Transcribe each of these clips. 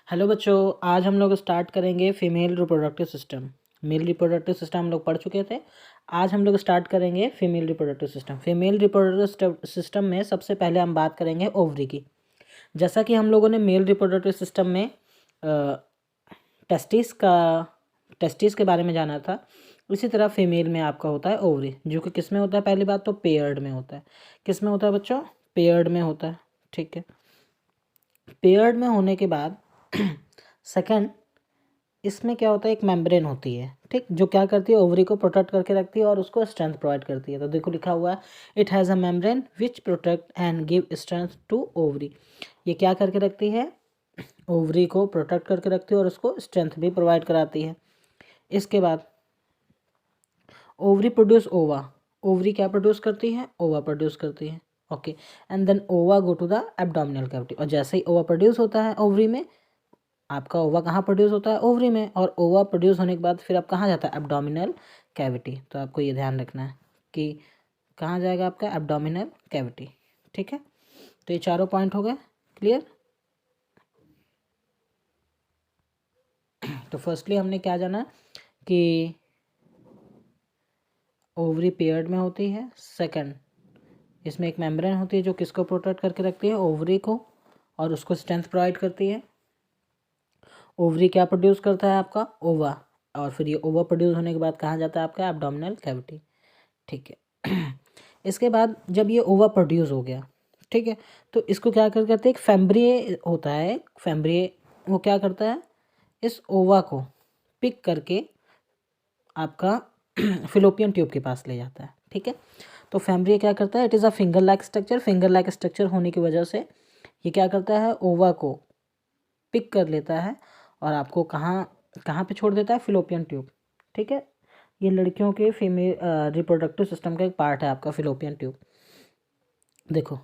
Hello बच्चों, आज हम लोग स्टार्ट करेंगे female reproductive system. Male reproductive system हम लोग पढ़ चुके थे। आज हम लोग स्टार्ट करेंगे female reproductive system. Female reproductive system में सबसे पहले हम बात करेंगे ओवरी की। जैसा कि हम लोगों ने मेल रिप्रोडक्टिव सिस्टम में टेस्टिस के बारे में जाना था, उसी तरह फीमेल में आपका होता है ओवरी, जो कि किस में होता है? पहली बात तो पेयर्ड में होता है। किस में होता है बच्चों? पेयर्ड में होता है। ठीक है, पेयर्ड में होने के बाद सेकंड, इसमें क्या होता है? एक मेम्ब्रेन होती है, ठीक, जो क्या करती है? ओवरी को प्रोटेक्ट करके रखती है और उसको स्ट्रेंथ प्रोवाइड करती है। तो देखो लिखा हुआ है, it has a membrane which protect and give strength to ovary. ये क्या करके रखती है? ओवरी को प्रोटेक्ट करके रखती है और उसको स्ट्रेंथ भी प्रोवाइड कराती है। इसके बाद ओवरी प्रोड्यूस ओवा। ओवरी क्या प्रोड्यूस करती है? ओवा प्रोड्यूस करती है। Okay, and then ova go to the abdominal cavity. और जैसे ही ओवा प्रोड्यूस होता है ओवरी में, आपका ओवा कहाँ प्रोड्यूस होता है? ओवरी में। और ओवा प्रोड्यूस होने के बाद फिर आप कहाँ जाता है? Abdominal cavity. तो आपको ये ध्यान रखना है कि कहाँ जाएगा आपका? Abdominal cavity. ठीक है, तो ये चारों पॉइंट हो गए क्लियर। तो फर्स्टली हमने क्या जाना कि ओवरी पेयर्ड में होती है। सेकंड, इसमें एक मेम्ब्रेन होती है जो किसको प्रोटेक्ट करके रखती है? ओवरी को, और उसको स्ट्रेंथ प्रोवाइड करती है। ओवरी क्या प्रोड्यूस करता है? आपका ओवा। और फिर ये ओवा प्रोड्यूस होने के बाद कहाँ जाता है? आपका एब्डोमिनल कैविटी। ठीक है इसके बाद जब ये ओवा प्रोड्यूस हो गया, ठीक है, तो इसको क्या करते हैं? एक फैम्ब्रिए होता है। फैम्ब्रिए वो क्या करता है? इस ओवा को पिक करके आपका फिलोपियन ट्यूब के पास ले जाता है। ठीक है, तो फैम्ब्रिए क्या करता है? It is a finger like structure. Finger like structure होने की वजह से ये क्या करता है? ओवा को पिक कर लेता है और आपको कहाँ कहाँ पे छोड़ देता है? Fallopian tube. ठीक है, ये लड़कियों के फीमेल रिप्रोडक्टिव सिस्टम का एक पार्ट है आपका फिलोपियन ट्यूब। देखो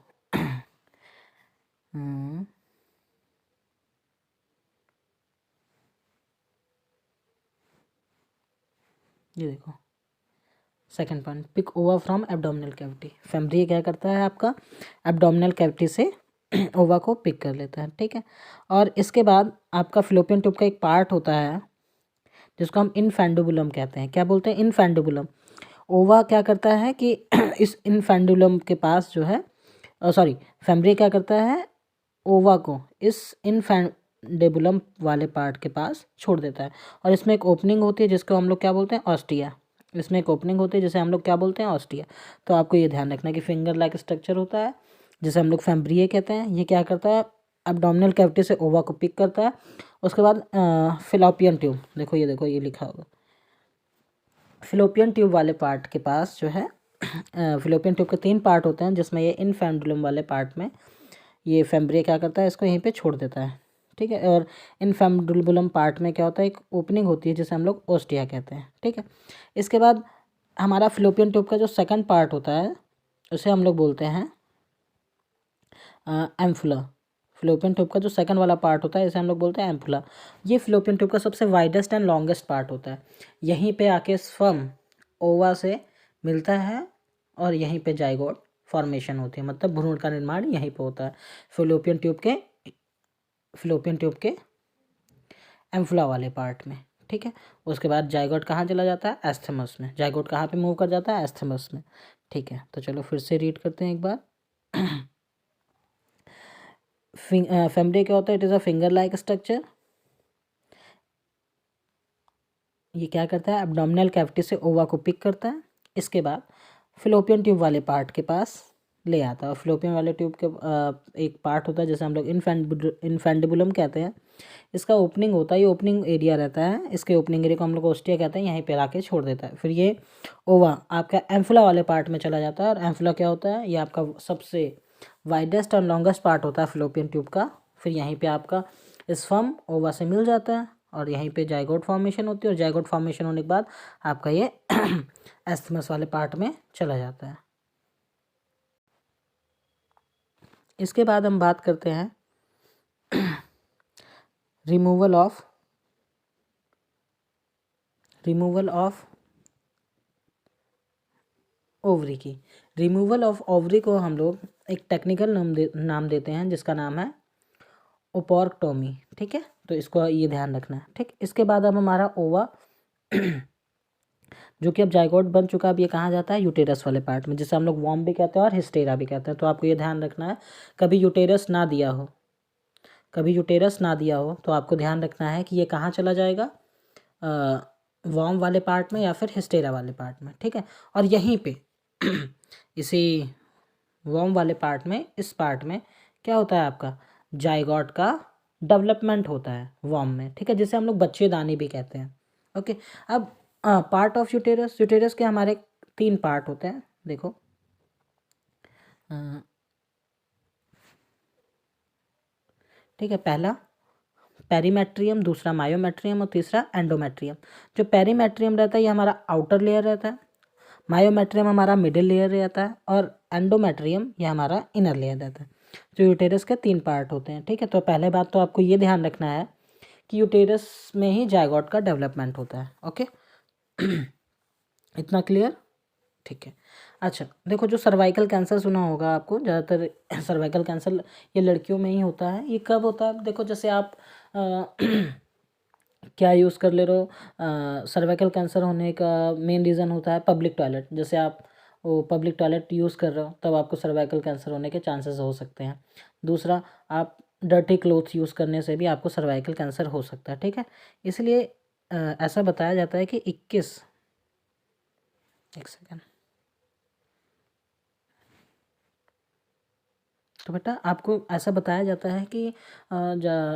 ये देखो सेकंड पॉइंट, पिक ओवा फ्रॉम एब्डोमिनल कैविटी। फैम्ब्रिए क्या करता है? आपका एब्डोमिनल कैविटी से ओवा को पिक कर लेता है। ठीक है, और इसके बाद आपका फिलोपियन ट्यूब का एक पार्ट होता है जिसको हम इनफैंडुबुलम कहते हैं। क्या बोलते हैं? इनफैंडुबुलम। ओवा क्या करता है कि इस इनफैंडुलम के पास जो है, सॉरी, फैम्ब्रिए क्या करता है? ओवा को इस इनफैंडेबुलम वाले पार्ट के पास छोड़ देता है। और इसमें एक ओपनिंग होती है जिसको हम लोग क्या बोलते हैं? ऑस्टिया। इसमें एक ओपनिंग होती है जिसे हम लोग क्या बोलते हैं? ऑस्टिया। तो आपको ये ध्यान रखना है कि फिंगर लाइक स्ट्रक्चर होता है जिसे हम लोग फैम्ब्रिए कहते हैं। ये क्या करता है? एब्डोमिनल कैविटी से ओवा को पिक करता है। उसके बाद फिलोपियन ट्यूब, देखो ये लिखा होगा, फिलोपियन ट्यूब वाले पार्ट के पास जो है फिलोपियन ट्यूब के 3 पार्ट होते हैं, जिसमें ये इनफैंडुलम वाले पार्ट में ये फैम्ब्रिए क्या करता है? इसको यहीं पे छोड़ देता है। ठीक है, और इनफैंडुलम पार्ट में क्या होता है? एक ओपनिंग होती है जिसे हम लोग ओस्टिया कहते हैं। ठीक है, इसके बाद हमारा फिलोपियन ट्यूब का जो सेकंड पार्ट होता है उसे हम लोग बोलते हैं एम्फुला। फिलोपियन ट्यूब का जो सेकंड वाला पार्ट होता है इसे हम लोग बोलते हैं एम्फुला। ये फिलोपियन ट्यूब का सबसे वाइडेस्ट एंड लॉन्गेस्ट पार्ट होता है। यहीं पे आके स्पर्म ओवा से मिलता है और यहीं पे जाइगोट फॉर्मेशन होती है, मतलब भ्रूण का निर्माण यहीं पे होता है फिलोपियन ट्यूब के एम्फुला वाले पार्ट में। ठीक है, उसके बाद जाइगोट कहाँ चला जाता है? एस्थेमस में। जाइगोट कहाँ पे मूव कर जाता है? एस्थेमस में। ठीक है, तो चलो फिर से रीड करते हैं एक बार। फैम्ब्रिए क्या होता है? It is a finger like structure. ये क्या करता है? एब्डोमिनल कैविटी से ओवा को पिक करता है। इसके बाद फिलोपियन ट्यूब वाले पार्ट के पास ले आता है। और फिलोपियन वाले ट्यूब के एक पार्ट होता है जैसे हम लोग इनफैंडिबुलम कहते हैं। इसका ओपनिंग होता है, ये ओपनिंग एरिया रहता है, इसके ओपनिंग एरिया को हम लोग ओस्टिया कहते हैं। यहीं पे लाके छोड़ देता है। फिर ये ओवा आपका एम्फुला वाले पार्ट में चला जाता है। और एम्फुला क्या होता है? ये आपका सबसे वाइडेस्ट और लॉन्गेस्ट पार्ट होता है फिलोपियन ट्यूब का। फिर यहीं पे आपका स्पर्म ओवा से मिल जाता है और यहीं पे जाइगोट फॉर्मेशन होती है। और जाइगोट फॉर्मेशन होने के बाद आपका ये एस्थमस वाले पार्ट में चला जाता है। इसके बाद हम बात करते हैं रिमूवल ऑफ ओवरी की। रिमूवल ऑफ ओवरी को हम लोग एक टेक्निकल नाम देते हैं जिसका नाम है ओपोर्कटोमी, ठीक है, तो इसको ये ध्यान रखना है, ठीक। इसके बाद अब हमारा ओवा जो कि अब जाइगोट बन चुका है, अब ये कहाँ जाता है, यूटेरस वाले पार्ट में, जिसे हम लोग वॉर्म भी कहते हैं और हिस्टेरा भी कहते हैं। तो आपको ये ध्यान रखना है, कभी यूटेरस ना दिया हो, कभी यूटेरस ना दिया हो तो आपको ध्यान रखना है कि ये कहाँ चला जाएगा, वॉर्म वाले पार्ट में या फिर हिस्टेरा वाले पार्ट में, ठीक है। और यहीं पे इसी वॉर्म वाले पार्ट में, इस पार्ट में क्या होता है आपका, जाइगोट का डेवलपमेंट होता है वॉर्म में, ठीक है, जिसे हम लोग बच्चेदानी भी कहते हैं। ओके, अब पार्ट ऑफ यूटेरस, यूटेरस के हमारे 3 पार्ट होते हैं, देखो ठीक है, पहला पेरीमेट्रियम, दूसरा मायोमेट्रियम और तीसरा एंडोमेट्रियम। जो पेरीमेट्रियम रहता है ये हमारा आउटर लेयर रहता है, मायोमेट्रियम हमारा मिडिल लेयर रहता है और एंडोमेट्रियम ये हमारा इनर लेयर रहता है। तो यूटेरस के 3 पार्ट होते हैं, ठीक है। तो पहले बात तो आपको ये ध्यान रखना है कि यूटेरस में ही जाइगोट का डेवलपमेंट होता है। ओके इतना क्लियर, ठीक है। अच्छा देखो, जो सर्वाइकल कैंसर सुना होगा आपको, ज़्यादातर सर्वाइकल कैंसर ये लड़कियों में ही होता है। ये कब होता है, देखो जैसे आप क्या यूज़ कर ले रहे हो, सर्वाइकल कैंसर होने का मेन रीज़न होता है पब्लिक टॉयलेट। जैसे आप वो पब्लिक टॉयलेट यूज़ कर रहे हो तब आपको सर्वाइकल कैंसर होने के चांसेस हो सकते हैं। दूसरा, आप डर्टी क्लोथ्स यूज़ करने से भी आपको सर्वाइकल कैंसर हो सकता है, ठीक है। इसलिए ऐसा बताया जाता है कि 21 एक सेकेंड, तो बेटा आपको ऐसा बताया जाता है कि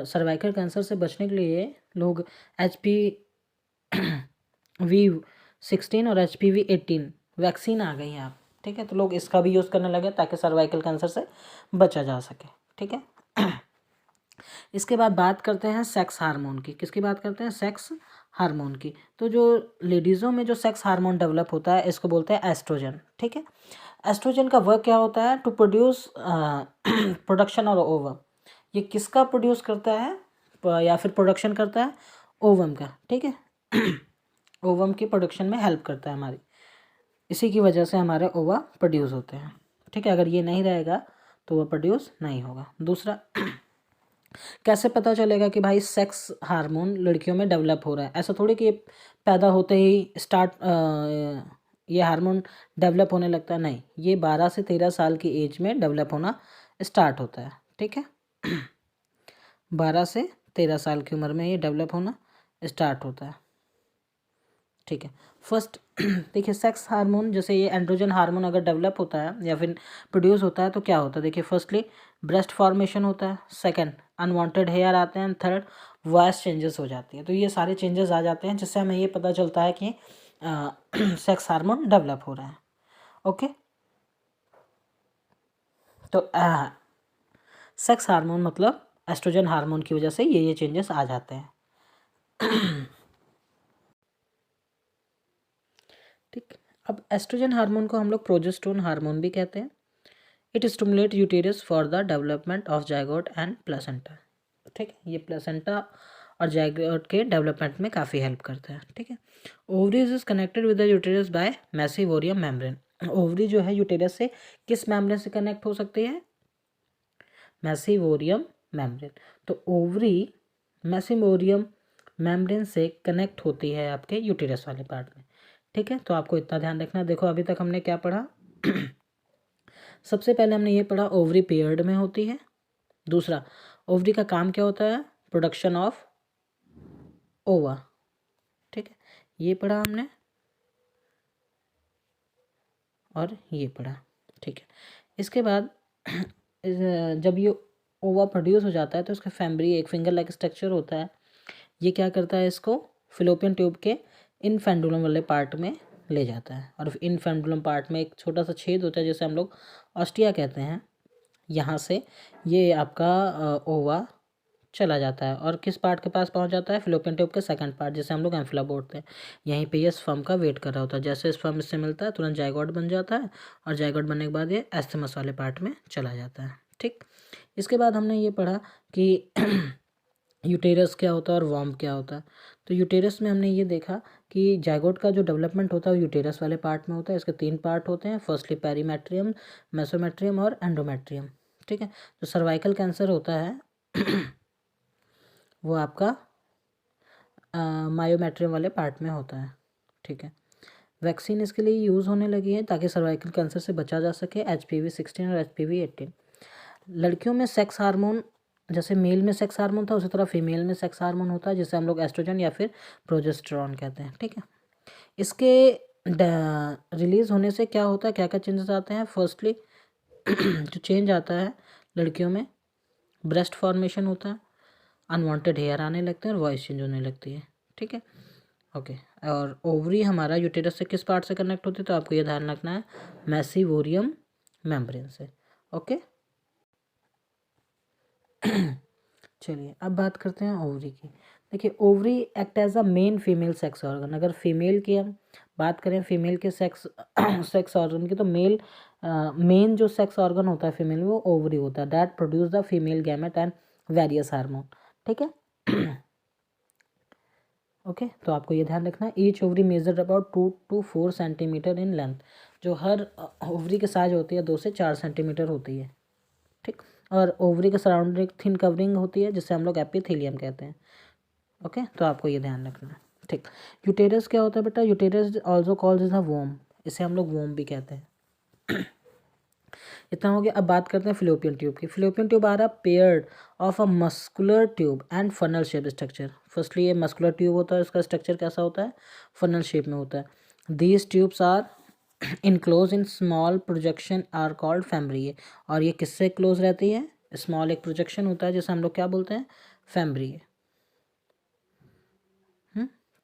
सर्वाइकल कैंसर से बचने के लिए लोग HPV16 और HPV18 वैक्सीन आ गई हैं आप, ठीक है, तो लोग इसका भी यूज़ करने लगे ताकि सर्वाइकल कैंसर से बचा जा सके, ठीक है। इसके बाद बात करते हैं सेक्स हार्मोन की। किसकी बात करते हैं, सेक्स हार्मोन की। तो जो लेडीज़ों में जो सेक्स हार्मोन डेवलप होता है इसको बोलते हैं एस्ट्रोजन, ठीक है। एस्ट्रोजन का वर्क क्या होता है, टू प्रोड्यूस प्रोडक्शन और ओवम। ये किसका प्रोड्यूस करता है या फिर प्रोडक्शन करता है, ओवम का, ठीक है। ओवम की प्रोडक्शन में हेल्प करता है हमारी, इसी की वजह से हमारे ओवा प्रोड्यूस होते हैं, ठीक है। अगर ये नहीं रहेगा तो वह प्रोड्यूस नहीं होगा। दूसरा, कैसे पता चलेगा कि भाई सेक्स हार्मोन लड़कियों में डेवलप हो रहा है, ऐसा थोड़ी कि पैदा होते ही ये हार्मोन डेवलप होने लगता है, नहीं, ये 12 से 13 साल की एज में डेवलप होना स्टार्ट होता है, ठीक है। 12 से 13 साल की उम्र में ये डेवलप होना स्टार्ट होता है, ठीक है। फर्स्ट देखिए, सेक्स हार्मोन जैसे ये एंड्रोजन हार्मोन अगर डेवलप होता है या फिर प्रोड्यूस होता है तो क्या होता है, देखिए फर्स्टली ब्रेस्ट फॉर्मेशन होता है, सेकंड अनवांटेड हेयर आते हैं, थर्ड वॉइस चेंजेस हो जाती है। तो ये सारे चेंजेस आ जाते हैं जिससे हमें ये पता चलता है कि सेक्स हार्मोन डेवलप हो रहा है। ओके, तो सेक्स हार्मोन मतलब एस्ट्रोजन हार्मोन की वजह से ये चेंजेस आ जाते हैं। ठीक, अब एस्ट्रोजन हार्मोन को हम लोग प्रोजेस्टेरोन हार्मोन भी कहते हैं। It stimulate uterus for the development of zygote and placenta, ठीक है। ये प्लेसेंटा और जाइगोट के डेवलपमेंट में काफ़ी हेल्प करता है, ठीक है। Ovaries is connected with the uterus by massive ओरियम membrane. Ovary जो है यूटेरस से किस मेम्ब्रेन से कनेक्ट हो सकती है, मैसिव ओरियम मेम्ब्रेन। तो ओवरी मैसिव ओरियम मेम्ब्रेन से कनेक्ट होती है आपके यूटेरस वाले पार्ट में, ठीक है। तो आपको इतना ध्यान रखना। देखो अभी तक हमने क्या पढ़ा सबसे पहले हमने ये पढ़ा ओवरी पेयर्ड में होती है। दूसरा, ओवरी का काम क्या होता है, प्रोडक्शन ऑफ ओवा, ठीक है, ये पढ़ा हमने और ये पढ़ा, ठीक है। इसके बाद जब ये ओवा प्रोड्यूस हो जाता है तो उसका फैम्ब्री एक फिंगर लाइक स्ट्रक्चर होता है। ये क्या करता है, इसको फिलोपियन ट्यूब के इनफेंडुलम वाले पार्ट में ले जाता है और इनफेंडुलम पार्ट में एक छोटा सा छेद होता है जिसे हम लोग ऑस्टिया कहते हैं। यहाँ से ये आपका ओवा चला जाता है और किस पार्ट के पास पहुँच जाता है, फिलोपियन ट्यूब के सेकंड पार्ट जिसे हम लोग एम्फिला बोलते हैं। यहीं पे ये स्पर्म का वेट कर रहा होता है। जैसे स्पर्म इससे मिलता है तुरंत जाइगोट बन जाता है और जाइगोट बनने के बाद ये एस्थमस वाले पार्ट में चला जाता है, ठीक। इसके बाद हमने ये पढ़ा कि यूटेरस क्या होता है और वॉर्म क्या होता है। तो यूटेरस में हमने ये देखा कि जाइगोट का जो डेवलपमेंट होता है वो यूटेरस वाले पार्ट में होता है। इसके 3 पार्ट होते हैं, फर्स्टली पेरीमेट्रियम, मेसोमेट्रियम और एंडोमेट्रियम, ठीक है। जो सर्वाइकल कैंसर होता है वो आपका मायोमेट्रियम वाले पार्ट में होता है। ठीक है, वैक्सीन इसके लिए यूज़ होने लगी है ताकि सर्वाइकल कैंसर से बचा जा सके, HPV-16 और HPV-18। लड़कियों में सेक्स हार्मोन, जैसे मेल में सेक्स हार्मोन था उसी तरह फीमेल में सेक्स हार्मोन होता है, जिसे हम लोग एस्ट्रोजन या फिर प्रोजेस्टेरॉन कहते हैं। ठीक है, इसके रिलीज़ होने से क्या होता है, क्या क्या चेंजेस आते हैं। फर्स्टली जो चेंज आता है लड़कियों में, ब्रेस्ट फॉर्मेशन होता है, अनवांटेड हेयर आने लगते हैं और वॉइस चेंज होने लगती है। ठीक है, ओके। और ओवरी हमारा यूटेरस से किस पार्ट से कनेक्ट होती है, तो आपको ये ध्यान रखना है, मैसिव ओरियम मेम्ब्रेन से। ओके, चलिए अब बात करते हैं ओवरी की। देखिए, ovary act as a main female sex organ. अगर फीमेल की हम बात करें, फीमेल के सेक्स सेक्स ऑर्गन की, तो मेन जो सेक्स ऑर्गन होता है फीमेल में वो ओवरी होता है, that produce the female gamete and various hormone. ठीक है, ओके, तो आपको ये ध्यान रखना है, each ovary measure about 2 to 4 centimetre in length. जो हर ओवरी की साइज होती है 2 से 4 सेंटीमीटर होती है। ठीक, और ओवरी के सराउंडिंग थिन कवरिंग होती है जिसे हम लोग एपिथेलियम कहते हैं। ओके, तो आपको ये ध्यान रखना है। ठीक, यूटेरस क्या होता है बेटा, uterus also called is a womb, इसे हम लोग वोम भी कहते हैं। इतना हो गया। अब बात करते हैं फिलोपियन ट्यूब की। फिलोपियन ट्यूब आ रहा paired of a muscular tube and funnel shape structure. Firstly ये मस्कुलर ट्यूब होता है, इसका स्ट्रक्चर कैसा होता है, फनल शेप में होता है। These tubes are enclose in small projection are called fimbriae. और ये किससे क्लोज रहती है, स्मॉल एक प्रोजेक्शन होता है जिसे हम लोग क्या बोलते हैं, फैम्ब्रिये।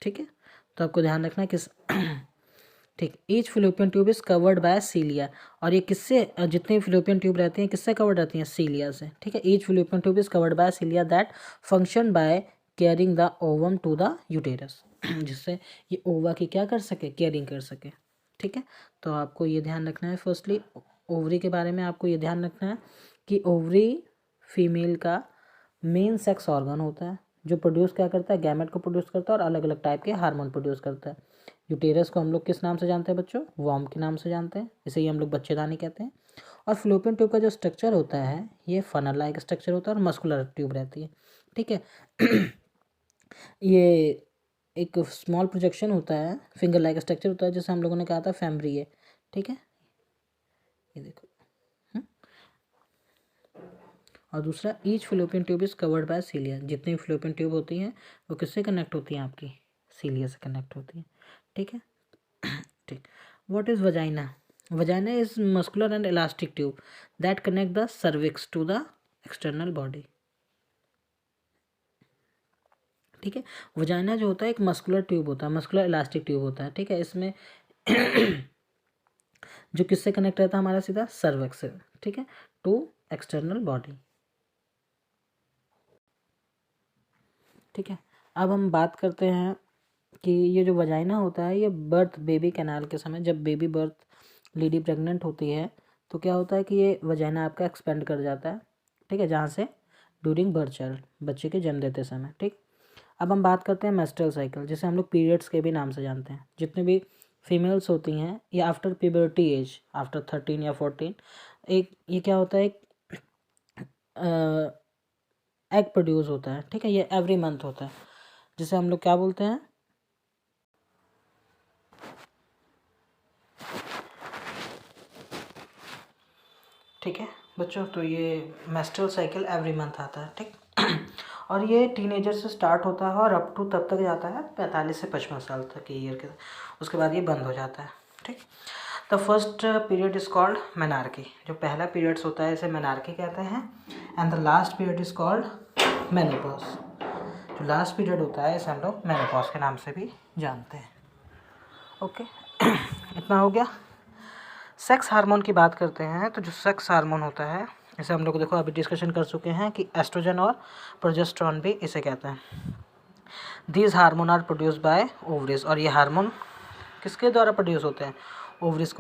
ठीक है, तो आपको ध्यान रखना है किस ठीक, each fallopian tube is covered by cilia. और ये किससे, जितनी फिलोपियन ट्यूब रहती हैं किससे कवर्ड रहती हैं, सीलिया से। ठीक है, each fallopian tube is covered by cilia that function by carrying the ovum to the uterus, जिससे ये ओवा की क्या कर सके, केयरिंग कर सके। ठीक है, तो आपको ये ध्यान रखना है, फर्स्टली ओवरी के बारे में आपको ये ध्यान रखना है कि ओवरी फीमेल का मेन सेक्स ऑर्गन होता है जो प्रोड्यूस क्या करता है, गैमेट को प्रोड्यूस करता है और अलग अलग टाइप के हार्मोन प्रोड्यूस करता है। यूटेरस को हम लोग किस नाम से जानते हैं बच्चों, वॉर्म के नाम से जानते हैं, इसे ही हम लोग बच्चेदानी कहते हैं। और फ्लोपियन ट्यूब का जो स्ट्रक्चर होता है ये फनल लाइक स्ट्रक्चर होता है और मस्कुलर ट्यूब रहती है। ठीक है, ये एक स्मॉल प्रोजेक्शन होता है, फिंगर लाइक स्ट्रक्चर होता है जिसे हम लोगों ने कहा था फैम्ब्रिये। ठीक है, ये देखो। और दूसरा, each fallopian tube is covered by cilia. जितनी फिलोपियन ट्यूब होती हैं वो किससे कनेक्ट होती हैं, आपकी सीलिया से कनेक्ट होती हैं। ठीक है, ठीक। What is vagina, vagina is muscular and elastic tube that connect the cervix to the external body. ठीक है, वजाइना जो होता है एक मस्कुलर ट्यूब होता है, मस्कुलर इलास्टिक ट्यूब होता है। ठीक है, इसमें जो किससे कनेक्ट रहता है हमारा, सीधा सर्विक्स से। ठीक है, टू एक्सटर्नल बॉडी। ठीक है, अब हम बात करते हैं कि ये जो वजाइना होता है ये बर्थ बेबी कैनाल के समय, जब बेबी बर्थ लेडी प्रेग्नेंट होती है तो क्या होता है कि ये वजाइना आपका एक्सपेंड कर जाता है। ठीक है, जहाँ से ड्यूरिंग बर्थ चाइल्ड, बच्चे के जन्म देते समय। ठीक, अब हम बात करते हैं मेंस्ट्रुअल साइकिल, जिसे हम लोग पीरियड्स के भी नाम से जानते हैं। जितने भी फीमेल्स होती हैं ये आफ्टर प्यूबर्टी एज, आफ्टर 13 या 14, एक ये क्या होता है, एक एग प्रोड्यूस होता है। ठीक है, ये एवरी मंथ होता है जिसे हम लोग क्या बोलते हैं, ठीक है बच्चों, तो ये मेंस्ट्रुअल साइकिल एवरी मंथ आता है। ठीक, और ये टीनेजर से स्टार्ट होता है और अप टू तब तक जाता है 45 से 55 साल तक के ईयर के, उसके बाद ये बंद हो जाता है। ठीक, the first period is called menarche. जो पहला पीरियड्स होता है इसे मेनार्की कहते हैं। And the last period is called menopause. जो लास्ट पीरियड होता है इसे हम लोग मेनोपॉज के नाम से भी जानते हैं। ओके, इतना हो गया। सेक्स हार्मोन की बात करते हैं, तो जो सेक्स हार्मोन होता है इसे हम लोग देखो अभी डिस्कशन कर चुके हैं कि एस्ट्रोजन और प्रोजेस्टेरॉन भी इसे कहते हैं। These hormone are produce by ovaries. और ये हार्मोन किसके द्वारा प्रोड्यूस होते हैं, ओवरीज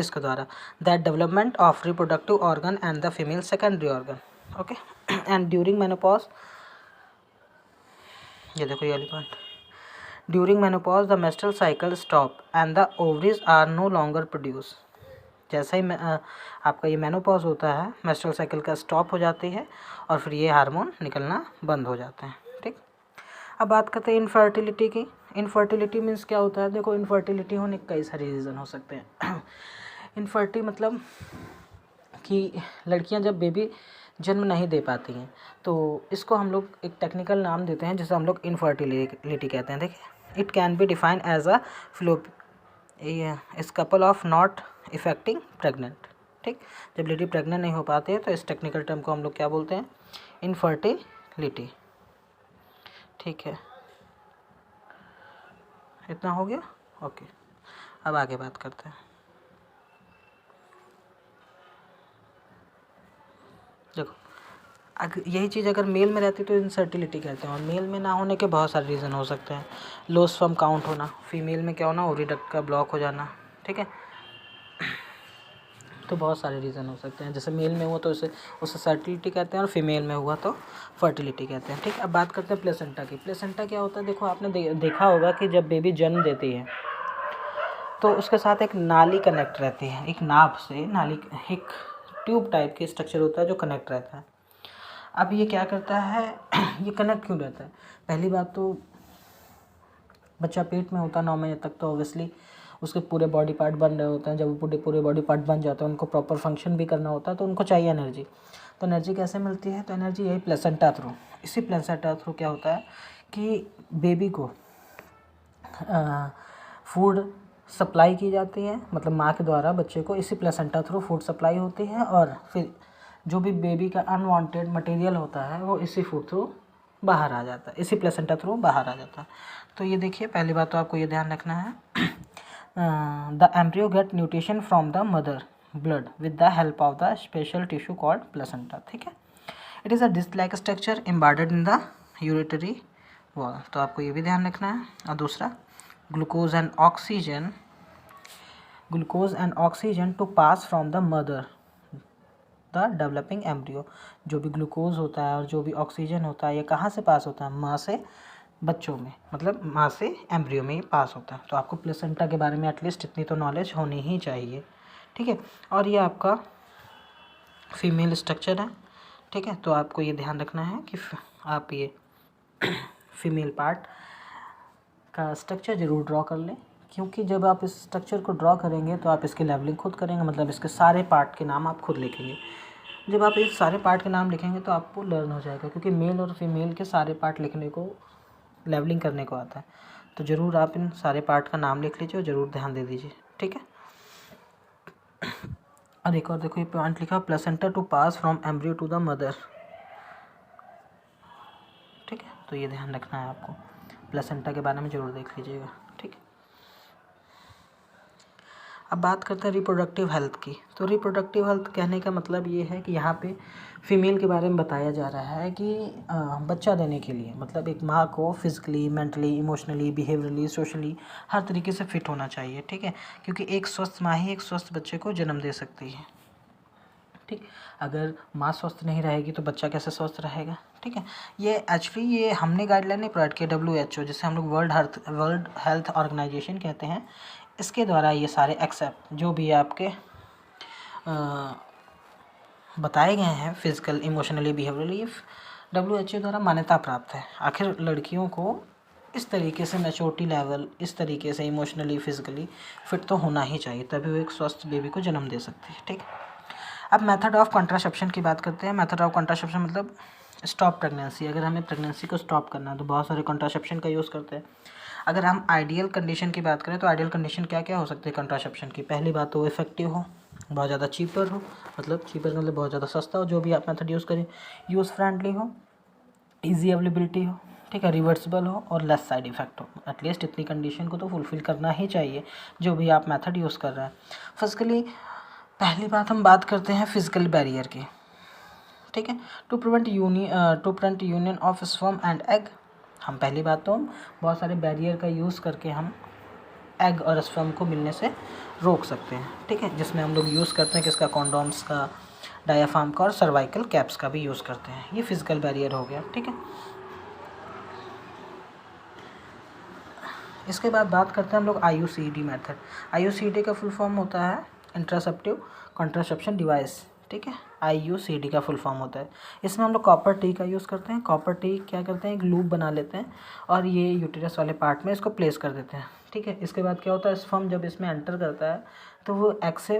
के द्वारा। That development of reproductive organ and the female secondary organ. Okay, and during menopause, ये देखो ये वाली point, during menopause the menstrual cycle stop and the ovaries are no longer produce. जैसे ही आपका ये मेनोपॉज होता है, मेंस्ट्रुअल साइकिल का स्टॉप हो जाती है और फिर ये हार्मोन निकलना बंद हो जाते हैं। अब बात करते हैं इनफर्टिलिटी की। इनफर्टिलिटी मीन्स क्या होता है? देखो, इनफर्टिलिटी होने के कई सारे रीज़न हो सकते हैं। इनफर्टी मतलब कि लड़कियां जब बेबी जन्म नहीं दे पाती हैं, तो इसको हम लोग एक टेक्निकल नाम देते हैं जिसे हम लोग इनफर्टिलिटी कहते हैं। देखिए, it can be defined as a flow is couple of not affecting pregnant. ठीक, जब लेडी प्रेग्नेंट नहीं हो पाती है तो इस टेक्निकल टर्म को हम लोग क्या बोलते हैं? इनफर्टिलिटी। ठीक है, इतना हो गया। ओके, अब आगे बात करते हैं। देखो, अगर यही चीज़ अगर मेल में रहती तो इनफर्टिलिटी कहते हैं, और मेल में ना होने के बहुत सारे रीज़न हो सकते हैं। लो स्पर्म काउंट होना, फीमेल में क्या होना? ओविडक्ट का ब्लॉक हो जाना। ठीक है, तो बहुत सारे रीज़न हो सकते हैं। जैसे मेल में हुआ तो उसे फर्टिलिटी कहते हैं, और फीमेल में हुआ तो फर्टिलिटी कहते हैं। ठीक, अब बात करते हैं प्लेसेंटा की। प्लेसेंटा क्या होता है? देखो, आपने देखा होगा कि जब बेबी जन्म देती है तो उसके साथ एक नाली कनेक्ट रहती है, एक नाभ से नाली, एक ट्यूब टाइप की स्ट्रक्चर होता है जो कनेक्ट रहता है। अब ये क्या करता है? ये कनेक्ट क्यों रहता है? पहली बात तो बच्चा पेट में होता है 9 महीने तक, तो ऑब्वियसली उसके पूरे बॉडी पार्ट बन रहे होते हैं। जब वो पूरे बॉडी पार्ट बन जाते हैं, उनको प्रॉपर फंक्शन भी करना होता है, तो उनको चाहिए एनर्जी। तो एनर्जी कैसे मिलती है? तो एनर्जी यही प्लेसेंटा थ्रू। इसी प्लेसेंटा थ्रू क्या होता है कि बेबी को फूड सप्लाई की जाती है, मतलब माँ के द्वारा बच्चे को इसी प्लेसेंटा थ्रू फूड सप्लाई होती है, और फिर जो भी बेबी का अनवांटेड मटेरियल होता है वो इसी फूड थ्रू बाहर आ जाता है, इसी प्लेसेंटा थ्रू बाहर आ जाता है। तो ये देखिए, पहली बात तो आपको ये ध्यान रखना है, the embryo get nutrition from the mother blood with the help of the special tissue called placenta. ठीक है, it is a disc like structure embedded in the यूरिटरी वॉल। तो आपको ये भी ध्यान रखना है। और दूसरा, glucose and oxygen to pass from the mother the developing embryo. जो भी ग्लूकोज होता है और जो भी ऑक्सीजन होता है, ये कहाँ से पास होता है? माँ से बच्चों में, मतलब माँ से एम्ब्रियो में ये पास होता है। तो आपको प्लेसेंटा के बारे में एटलीस्ट इतनी तो नॉलेज होनी ही चाहिए। ठीक है, और ये आपका फीमेल स्ट्रक्चर है। ठीक है, तो आपको ये ध्यान रखना है कि आप ये फीमेल पार्ट का स्ट्रक्चर ज़रूर ड्रॉ कर लें, क्योंकि जब आप इस स्ट्रक्चर को ड्रॉ करेंगे तो आप इसकी लेवलिंग खुद करेंगे, मतलब इसके सारे पार्ट के नाम आप खुद लिखेंगे। जब आप इस सारे पार्ट के नाम लिखेंगे तो आपको लर्न हो जाएगा, क्योंकि मेल और फीमेल के सारे पार्ट लिखने को, लेवलिंग करने को आता है। तो ज़रूर आप इन सारे पार्ट का नाम लिख लीजिए और ज़रूर ध्यान दे दीजिए। ठीक है, और एक और देखो, ये पॉइंट लिखा, placenta to pass from embryo to the mother. ठीक है, तो ये ध्यान रखना है आपको, प्लेसेंटा के बारे में ज़रूर देख लीजिएगा। ठीक है, अब बात करते हैं रिप्रोडक्टिव हेल्थ की। तो रिप्रोडक्टिव हेल्थ कहने का मतलब ये है कि यहाँ पे फीमेल के बारे में बताया जा रहा है कि बच्चा देने के लिए, मतलब एक माँ को physically, mentally, emotionally, behaviourally, socially हर तरीके से फिट होना चाहिए। ठीक है, क्योंकि एक स्वस्थ माँ ही एक स्वस्थ बच्चे को जन्म दे सकती है। ठीक, अगर माँ स्वस्थ नहीं रहेगी तो बच्चा कैसे स्वस्थ रहेगा? ठीक है, ये एक्चुअली ये हमने गाइडलाइन नहीं प्रोवाइड की, WHO, जिसे हम लोग वर्ल्ड हेल्थ ऑर्गेनाइजेशन कहते हैं, इसके द्वारा ये सारे एक्सेप्ट जो भी आपके बताए गए हैं फिजिकल, इमोशनली, बिहेवियरली, WHO द्वारा मान्यता प्राप्त है। आखिर लड़कियों को इस तरीके से मैच्योरिटी लेवल, इस तरीके से इमोशनली, फिजिकली फिट तो होना ही चाहिए, तभी वो एक स्वस्थ बेबी को जन्म दे सकती है। ठीक, अब मेथड ऑफ कॉन्ट्रासेप्शन की बात करते हैं। मेथड ऑफ कॉन्ट्रासेप्शन मतलब स्टॉप प्रेगनेंसी। अगर हमें प्रेगनेंसी को स्टॉप करना है तो बहुत सारे कॉन्ट्रासेप्शन का यूज़ करते हैं। अगर हम आइडियल कंडीशन की बात करें तो आइडियल कंडीशन क्या क्या हो सकती है कॉन्ट्रासेप्शन की? पहली बात तो इफेक्टिव हो, बहुत ज़्यादा चीपर हो, मतलब चीपर मतलब बहुत ज़्यादा सस्ता हो, जो भी आप मेथड यूज़ करें, यूज़ फ्रेंडली हो, ईजी अवेलेबिलिटी हो, ठीक है, रिवर्सिबल हो और लेस साइड इफेक्ट हो। एटलीस्ट इतनी कंडीशन को तो फुलफिल करना ही चाहिए जो भी आप मेथड यूज़ कर रहे हैं। फिजिकली, पहली बात हम बात करते हैं फिजिकल बैरियर की। ठीक है, to prevent union of sperm and egg. हम पहली बात तो हम बहुत सारे बैरियर का यूज़ करके हम एग और स्पर्म को मिलने से रोक सकते हैं। ठीक है, जिसमें हम लोग यूज़ करते हैं किसका? कॉन्डोम्स का, डायाफ्राम का और सर्वाइकल कैप्स का भी यूज़ करते हैं। ये फिजिकल बैरियर हो गया। ठीक है, इसके बाद बात करते हैं हम लोग IUCD मेथड। IUCD का फुल फॉर्म होता है इंट्रासेप्टिव कॉन्ट्रासेप्शन डिवाइस ठीक है, IUCD का फुल फॉर्म होता है। इसमें हम लोग कॉपर टी का यूज़ करते हैं। कॉपर टी क्या करते हैं, एक लूप बना लेते हैं और ये यूटेरस वाले पार्ट में इसको प्लेस कर देते हैं। ठीक है, इसके बाद क्या होता है, स्पर्म जब इसमें एंटर करता है तो वो एग से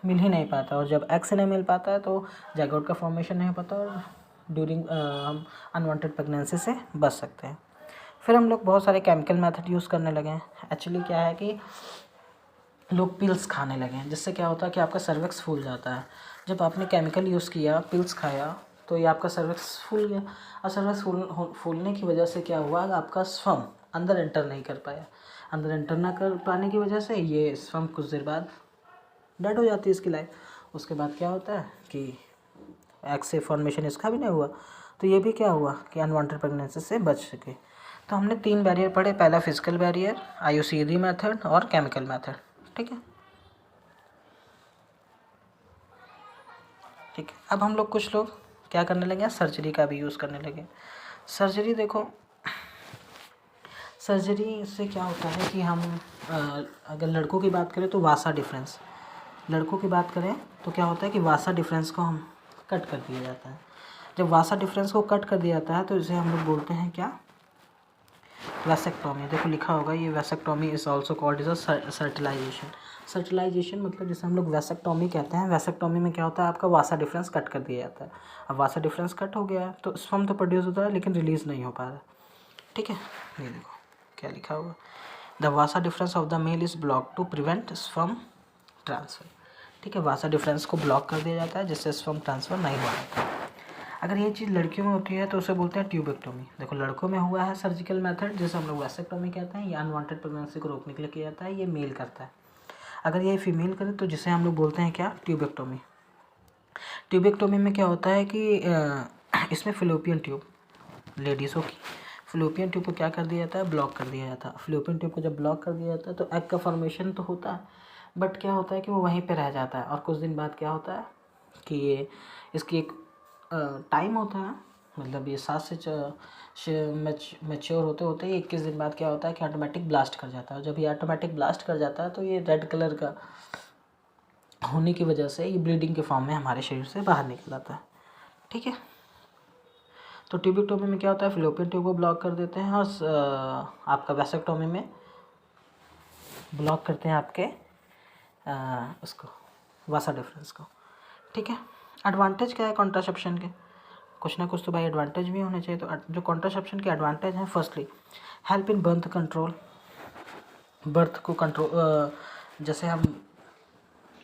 मिल ही नहीं पाता, और जब एग से नहीं मिल पाता है तो जाइगोट का फॉर्मेशन नहीं हो पाता और ड्यूरिंग हम अनवांटेड प्रेगनेंसी से बच सकते हैं। फिर हम लोग बहुत सारे केमिकल मेथड यूज़ करने लगे हैं। एक्चुअली क्या है कि लोग पिल्स खाने लगे हैं, जिससे क्या होता है कि आपका सर्विक्स फूल जाता है। जब आपने केमिकल यूज़ किया, पिल्स खाया, तो ये आपका सर्विक्स फूल गया, और सर्विक्स फूलने की वजह से क्या हुआ, आपका स्पर्म अंदर एंटर नहीं कर पाया। अंदर एंटर ना कर पाने की वजह से ये स्पर्म कुछ देर बाद डेड हो जाती है इसकी लाइफ। उसके बाद क्या होता है कि एग से फॉर्मेशन इसका भी नहीं हुआ, तो ये भी क्या हुआ कि अनवांटेड प्रेगनेंसी से बच सके। तो हमने 3 बैरियर पढ़े, पहला फिजिकल बैरियर, IUCD मेथड और केमिकल मेथड। ठीक है, ठीक है। अब हम लोग कुछ लोग क्या करने लगे, सर्जरी का भी यूज़ करने लगे। सर्जरी देखो, सर्जरी से क्या होता है कि हम अगर लड़कों की बात करें तो वासा डिफरेंस, लड़कों की बात करें तो क्या होता है कि वासा डिफरेंस को हम कट कर दिया जाता है। जब वासा डिफरेंस को कट कर दिया जाता है तो इसे हम लोग बोलते हैं क्या, वैसेक्टोमी। देखो लिखा होगा ये, vasectomy is also called is a sterilisation. Sterilisation मतलब जिसे हम लोग वैसेक्टोमी कहते हैं। वैसेक्टोमी में क्या होता है, आपका वासा डिफरेंस कट कर दिया जाता है। अब वासा डिफरेंस कट हो गया है तो स्पर्म तो प्रोड्यूस होता है लेकिन रिलीज नहीं हो पा रहा। ठीक है, ये देखो क्या लिखा हुआ, the vasa deferens of the male is block to prevent sperm transfer. ठीक है, वासा डिफरेंस को ब्लॉक कर दिया जाता है जिससे स्पर्म ट्रांसफर नहीं हो पाता। अगर ये चीज़ लड़कियों में होती है तो उसे बोलते हैं ट्यूबेक्टोमी। देखो लड़कों में हुआ है सर्जिकल मेथड जिसे हम लोग वैसेक्टोमी कहते हैं, ये अनवांटेड प्रेगनेंसी को रोकने के लिए किया जाता है, ये मेल करता है। अगर ये फीमेल करे तो जिसे हम लोग बोलते हैं क्या, ट्यूबेक्टोमी। ट्यूबेक्टोमी में क्या होता है कि इसमें फिलोपियन ट्यूब, लेडीज़ों की फिलोपियन ट्यूब को क्या कर दिया जाता है, ब्लॉक कर दिया जाता है। फिलोपियन ट्यूब को जब ब्लॉक कर दिया जाता है तो एग का फॉर्मेशन तो होता है, बट क्या होता है कि वो वहीं पे रह जाता है, और कुछ दिन बाद क्या होता है कि ये इसकी एक टाइम होता है, मतलब ये 7 से मैच्योर होते होते ही 21 दिन बाद क्या होता है कि ऑटोमेटिक ब्लास्ट कर जाता है। जब ये ऑटोमेटिक ब्लास्ट कर जाता है तो ये रेड कलर का होने की वजह से ये ब्लीडिंग के फॉर्म में हमारे शरीर से बाहर निकल आता है। ठीक है, तो ट्यूबेक्टोमी में क्या होता है, फिलोपियन ट्यूब को ब्लॉक कर देते हैं, और आपका वैसेक्टोमी में ब्लॉक करते हैं आपके उसको, वासा डिफरेंस को। ठीक है, एडवांटेज क्या है कॉन्ट्रासेप्शन के, कुछ ना कुछ तो भाई एडवांटेज भी होने चाहिए। तो जो कॉन्ट्रासेप्शन के एडवांटेज हैं, firstly help in birth control, birth को कंट्रोल, जैसे हम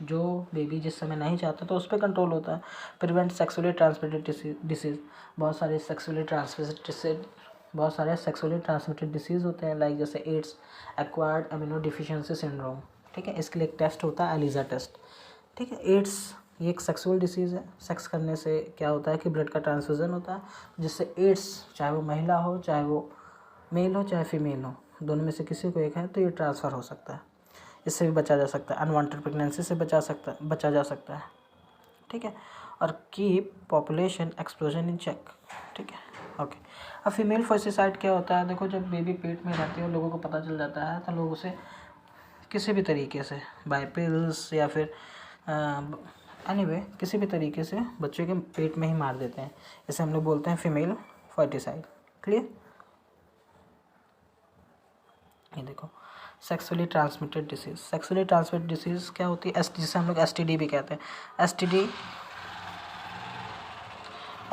जो बेबी जिस समय नहीं चाहता तो उस पर कंट्रोल होता है। प्रिवेंट सेक्सुअली ट्रांसमिटेड डिसीज़, बहुत सारे सेक्सुअली ट्रांसमिटेड डिसीज़ होते हैं, लाइक जैसे AIDS, acquired amino deficiency syndrome. ठीक है, इसके लिए एक टेस्ट होता है एलिजा टेस्ट। ठीक है, एड्स ये एक सेक्सुअल डिसीज़ है, सेक्स करने से क्या होता है कि ब्लड का ट्रांसफ्यूज़न होता है, जिससे एड्स, चाहे वो महिला हो, चाहे वो मेल हो, चाहे फीमेल हो, दोनों में से किसी को एक है तो ये ट्रांसफ़र हो सकता है। इससे भी बचा जा सकता है, अनवांटेड प्रेगनेंसी से बचा जा सकता है। ठीक है, और keep population explosion in check. ठीक है, ओके। अब फीमेल फर्टिसाइड क्या होता है, देखो जब बेबी पेट में रहती है और लोगों को पता चल जाता है तो लोग उसे किसी भी तरीके से, बाय पिल्स या फिर एनीवे किसी भी तरीके से बच्चे के पेट में ही मार देते हैं। इसे हम लोग बोलते हैं फीमेल फर्टिसाइड। क्लियर, ये देखो sexually transmitted disease. Sexually transmitted disease क्या होती है, जिसे हम लोग STD भी कहते हैं।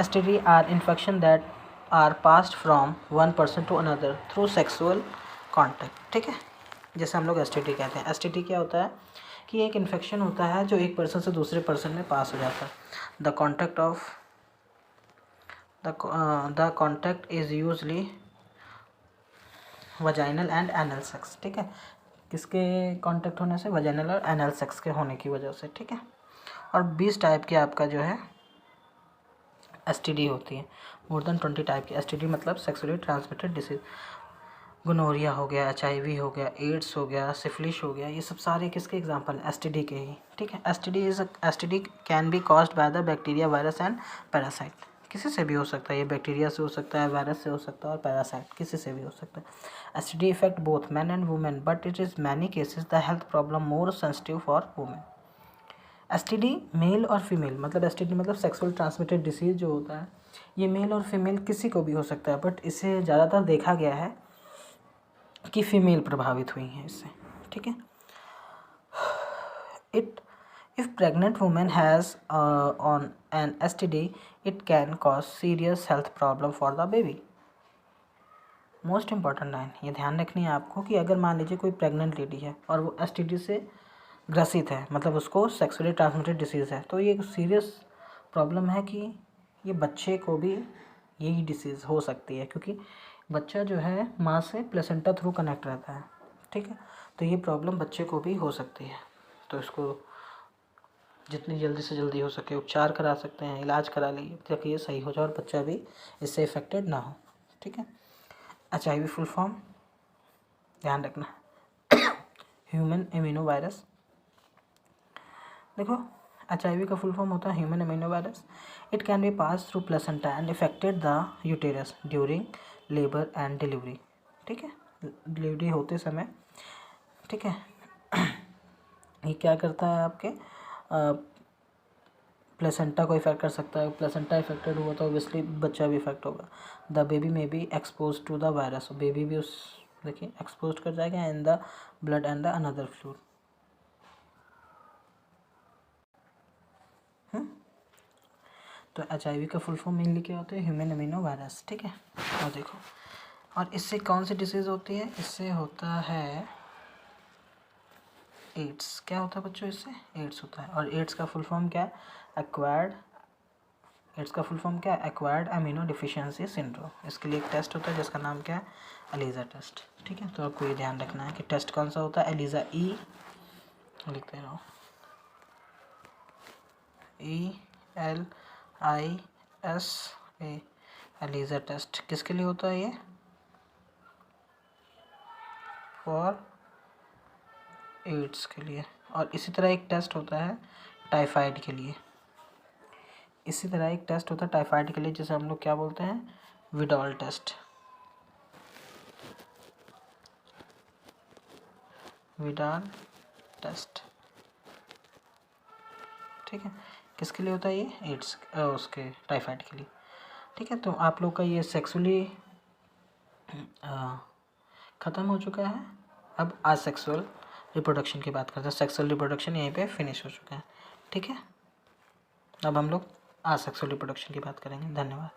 STD are infection that are passed from one person to another through sexual contact. ठीक है, जैसे हम लोग STD कहते हैं। STD क्या होता है कि एक इन्फेक्शन होता है जो एक पर्सन से दूसरे पर्सन में पास हो जाता है। The contact is usually vaginal and anal sex. ठीक है, किसके कांटेक्ट होने से, वजाइनल और एनल सेक्स के होने की वजह से। ठीक है, और 20 टाइप के आपका जो है STD होती है, मोर देन 20 टाइप की STD, मतलब सेक्सुअली ट्रांसमिटेड डिसीज। गोनोरिया हो गया, HIV हो गया, एड्स हो गया, सिफिलिस हो गया, ये सब सारे किसके एग्जांपल हैं, STD के ही। ठीक है, STD can be caused by the bacteria, virus and parasite. किसी से भी हो सकता है, ये बैक्टीरिया से हो सकता है, वायरस से हो सकता है, और पैरासाइट किसी से भी हो सकता है। STD affect both man and women, but it is many cases the health problem more sensitive for women. STD male और फीमेल, मतलब एसटीडी मतलब सेक्सुअल ट्रांसमिटेड डिसीज़ जो होता है ये मेल और फीमेल किसी को भी हो सकता है, बट इसे ज़्यादातर देखा गया है कि फीमेल प्रभावित हुई हैं इससे, ठीक है। If pregnant women has on an STD it can cause serious health problem for the baby. Most important line ये ध्यान रखनी है आपको कि अगर मान लीजिए कोई प्रेग्नेंट लेडी है और वो एसटीडी से ग्रसित है, मतलब उसको सेक्सुअली ट्रांसमिटेड डिसीज़ है, तो ये एक सीरियस प्रॉब्लम है कि ये बच्चे को भी यही डिसीज़ हो सकती है, क्योंकि बच्चा जो है माँ से प्लेसेंटा थ्रू कनेक्ट रहता है, ठीक है। तो ये प्रॉब्लम बच्चे को भी हो सकती है, तो इसको जितनी जल्दी से जल्दी हो सके उपचार करा सकते हैं, इलाज करा लीजिए ताकि ये सही हो जाए और बच्चा भी इससे इफेक्टेड ना हो, ठीक है। HIV फुल फॉर्म ध्यान रखना, ह्यूमन इम्यूनो वायरस। देखो HIV का फुल फॉर्म होता है human immuno virus. It can B pass through placenta and affected the uterus during labour and delivery, ठीक है, डिलीवरी होते समय, ठीक है। ये क्या करता है आपके प्लेसेंटा को इफेक्ट कर सकता है, प्लेसेंटा इफेक्टेड हुआ तो ऑब्वियसली बच्चा भी इफेक्ट होगा। The baby may be expose to the virus, baby भी उस देखिए एक्सपोज कर जाएगा in the blood and the another fluid. तो HIV का फुल फॉर्म मेनली क्या होता है, ह्यूमन इम्यूनो वायरस, ठीक है। और देखो, और इससे कौन सी डिसीज़ होती है, इससे होता है एड्स। क्या होता है बच्चों, इससे एड्स होता है। और एड्स का फुल फॉर्म क्या है, एक्वायर्ड, एड्स का फुल फॉर्म क्या है, एक्वायर्ड अमीनो डिफिशियंसी सिंड्रोम। इसके लिए एक टेस्ट होता है जिसका नाम क्या है, एलिजा टेस्ट, ठीक है। तो आपको ये ध्यान रखना है कि टेस्ट कौन सा होता है, एलिजा लिखते रहो, ELISA, एलिजा टेस्ट किसके लिए होता है, ये फॉर एड्स के लिए। और इसी तरह एक टेस्ट होता है टाइफाइड के लिए, इसी तरह एक टेस्ट होता है टाइफाइड के लिए जिसे हम लोग क्या बोलते हैं, विडॉल टेस्ट, विडाल टेस्ट, ठीक है। किसके लिए होता है ये, एड्स उसके टाइफाइड के लिए, ठीक है। तो आप लोग का ये सेक्सुअली ख़त्म हो चुका है। अब आज सेक्सुअल रिप्रोडक्शन की बात करते हैं। सेक्सुअल रिप्रोडक्शन यहीं पे फिनिश हो चुका है, ठीक है। अब हम लोग आज सेक्सुअल रिप्रोडक्शन की बात करेंगे। धन्यवाद।